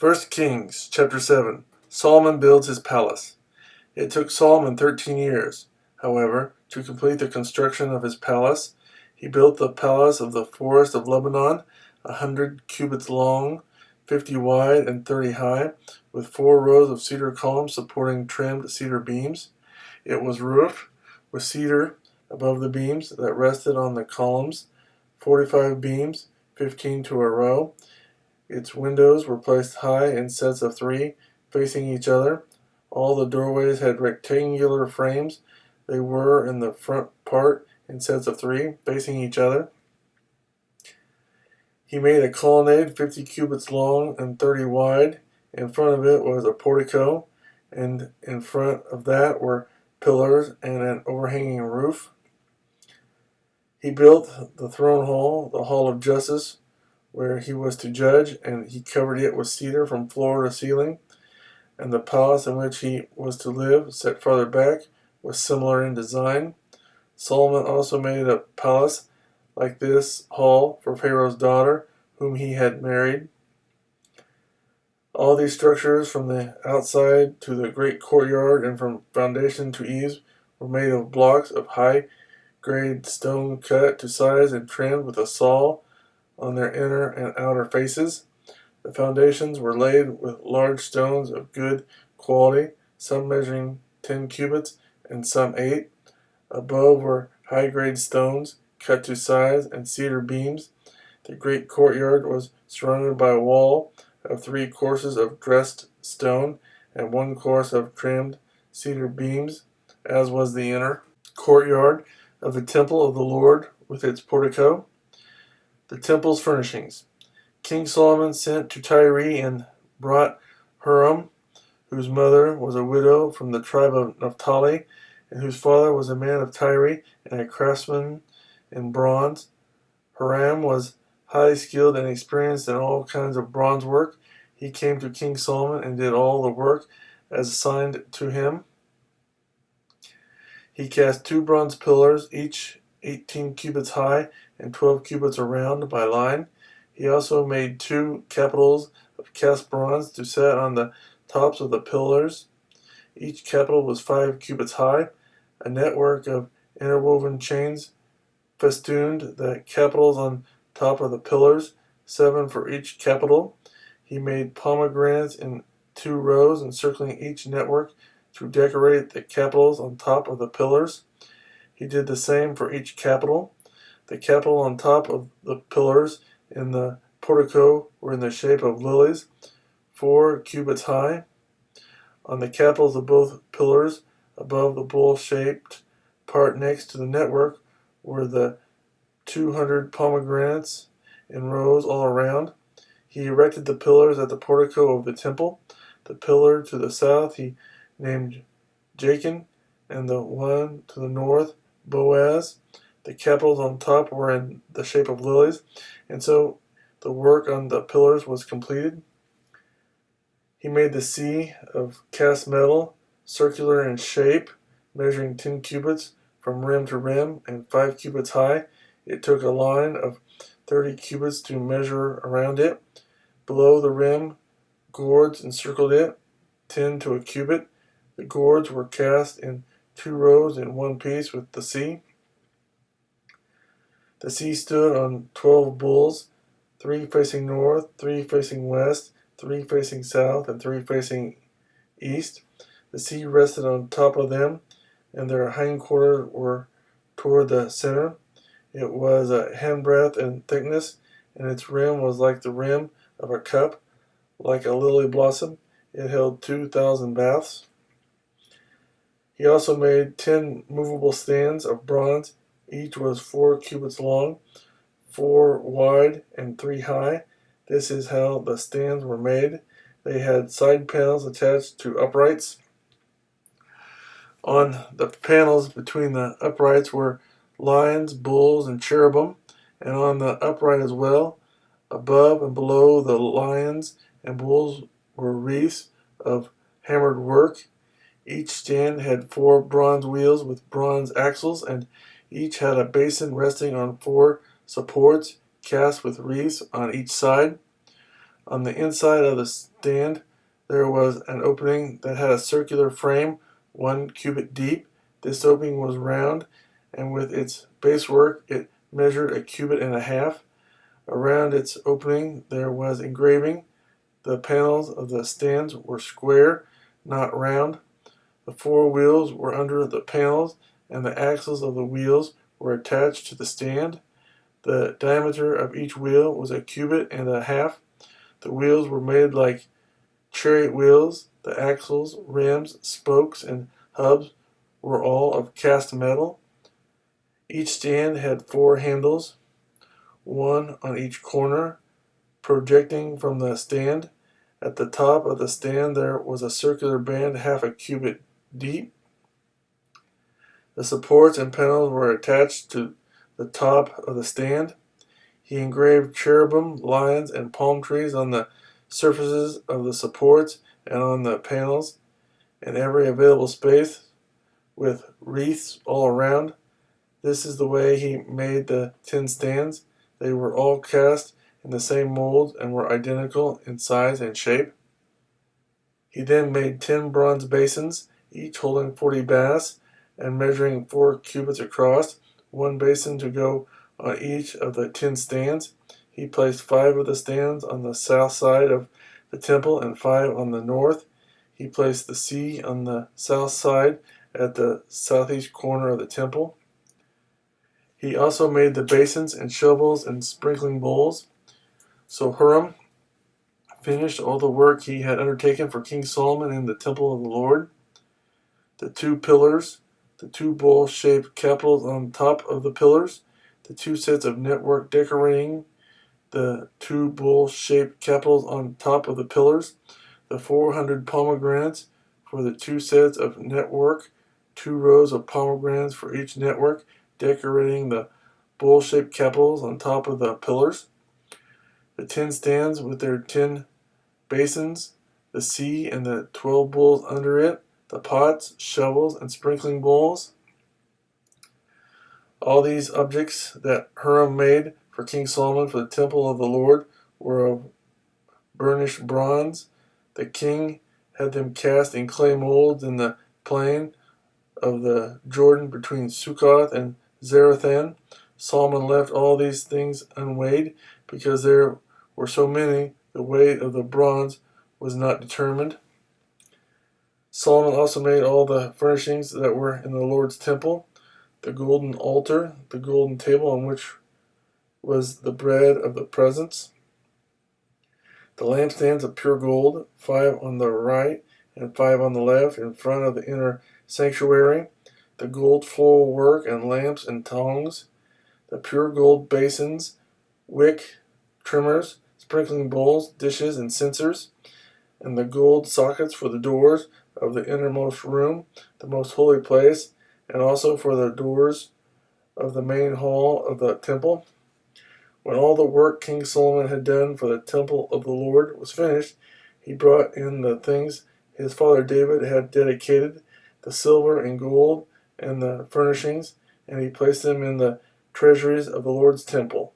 First Kings chapter 7. Solomon builds his palace. It took Solomon 13 years, however, to complete the construction of his palace. He built the palace of the forest of Lebanon, 100 cubits long, 50 wide, and 30 high, with 4 rows of cedar columns supporting trimmed cedar beams. It was roofed with cedar above the beams that rested on the columns, 45 beams, 15 to a row. Its windows were placed high in sets of 3, facing each other. All the doorways had rectangular frames. They were in the front part in sets of 3, facing each other. He made a colonnade 50 cubits long and 30 wide. In front of it was a portico, and in front of that were pillars and an overhanging roof. He built the throne hall, the hall of justice, where he was to judge, and he covered it with cedar from floor to ceiling. And the palace in which he was to live, set farther back, was similar in design. Solomon also made a palace like this hall for Pharaoh's daughter, whom he had married. All these structures, from the outside to the great courtyard and from foundation to eaves, were made of blocks of high-grade stone cut to size and trimmed with a saw on their inner and outer faces. The foundations were laid with large stones of good quality, some measuring 10 cubits and some 8. Above were high-grade stones, cut to size, and cedar beams. The great courtyard was surrounded by a wall of 3 courses of dressed stone and 1 course of trimmed cedar beams, as was the inner courtyard of the temple of the Lord with its portico. The temple's furnishings. King Solomon sent to Tyre and brought Huram, whose mother was a widow from the tribe of Naphtali, and whose father was a man of Tyre and a craftsman in bronze. Huram was highly skilled and experienced in all kinds of bronze work. He came to King Solomon and did all the work as assigned to him. He cast 2 bronze pillars, each 18 cubits high and 12 cubits around by line. He also made 2 capitals of cast bronze to set on the tops of the pillars. Each capital was 5 cubits high. A network of interwoven chains festooned the capitals on top of the pillars, 7 for each capital. He made pomegranates in 2 rows encircling each network to decorate the capitals on top of the pillars. He did the same for each capital. The capital on top of the pillars in the portico were in the shape of lilies, 4 cubits high. On the capitals of both pillars, above the bowl-shaped part next to the network, were the 200 pomegranates in rows all around. He erected the pillars at the portico of the temple. The pillar to the south he named Jachin, and the one to the north Boaz. The capitals on top were in the shape of lilies, and so the work on the pillars was completed. He made the sea of cast metal, circular in shape, measuring 10 cubits from rim to rim and 5 cubits high. It took a line of 30 cubits to measure around it. Below the rim, gourds encircled it, 10 to a cubit. The gourds were cast in 2 rows in one piece with the sea. The sea stood on 12 bulls, 3 facing north, 3 facing west, 3 facing south, and 3 facing east. The sea rested on top of them, and their hindquarters were toward the center. It was a handbreadth in thickness, and its rim was like the rim of a cup, like a lily blossom. It held 2,000 baths. He also made 10 movable stands of bronze. Each was 4 cubits long, 4 wide, and 3 high. This is how the stands were made. They had side panels attached to uprights. On the panels between the uprights were lions, bulls, and cherubim, and on the upright as well, above and below the lions and bulls, were wreaths of hammered work. Each stand had 4 bronze wheels with bronze axles, and each had a basin resting on 4 supports cast with wreaths on each side. On the inside of the stand there was an opening that had a circular frame 1 cubit deep. This opening was round, and with its basework it measured 1.5 cubits. Around its opening there was engraving. The panels of the stands were square, not round. The 4 wheels were under the panels, and the axles of the wheels were attached to the stand. The diameter of each wheel was 1.5 cubits. The wheels were made like chariot wheels. The axles, rims, spokes, and hubs were all of cast metal. Each stand had 4 handles, one on each corner, projecting from the stand. At the top of the stand there was a circular band 1/2 cubit deep. The supports and panels were attached to the top of the stand. He engraved cherubim, lions, and palm trees on the surfaces of the supports and on the panels, in every available space, with wreaths all around. This is the way he made the 10 stands. They were all cast in the same mold and were identical in size and shape. He then made 10 bronze basins, each holding 40 baths and measuring 4 cubits across, 1 basin to go on each of the 10 stands. He placed 5 of the stands on the south side of the temple and 5 on the north. He placed the sea on the south side at the southeast corner of the temple. He also made the basins and shovels and sprinkling bowls. So Huram finished all the work he had undertaken for King Solomon in the temple of the Lord. The 2 pillars, the 2 bowl-shaped capitals on top of the pillars, the 2 sets of network decorating the 2 bowl-shaped capitals on top of the pillars, the 400 pomegranates for the 2 sets of network, 2 rows of pomegranates for each network, decorating the bowl-shaped capitals on top of the pillars, the 10 stands with their 10 basins, the sea and the 12 bowls under it, the pots, shovels, and sprinkling bowls. All these objects that Huram made for King Solomon for the temple of the Lord were of burnished bronze. The king had them cast in clay molds in the plain of the Jordan between Succoth and Zarethan. Solomon left all these things unweighed, because there were so many, the weight of the bronze was not determined. Solomon also made all the furnishings that were in the Lord's temple: the golden altar, the golden table on which was the bread of the presence, the lampstands of pure gold, 5 on the right and 5 on the left in front of the inner sanctuary, the gold floral work and lamps and tongs, the pure gold basins, wick trimmers, sprinkling bowls, dishes, and censers, and the gold sockets for the doors of the innermost room, the most holy place, and also for the doors of the main hall of the temple. When all the work King Solomon had done for the temple of the Lord was finished, he brought in the things his father David had dedicated, the silver and gold and the furnishings, and he placed them in the treasuries of the Lord's temple.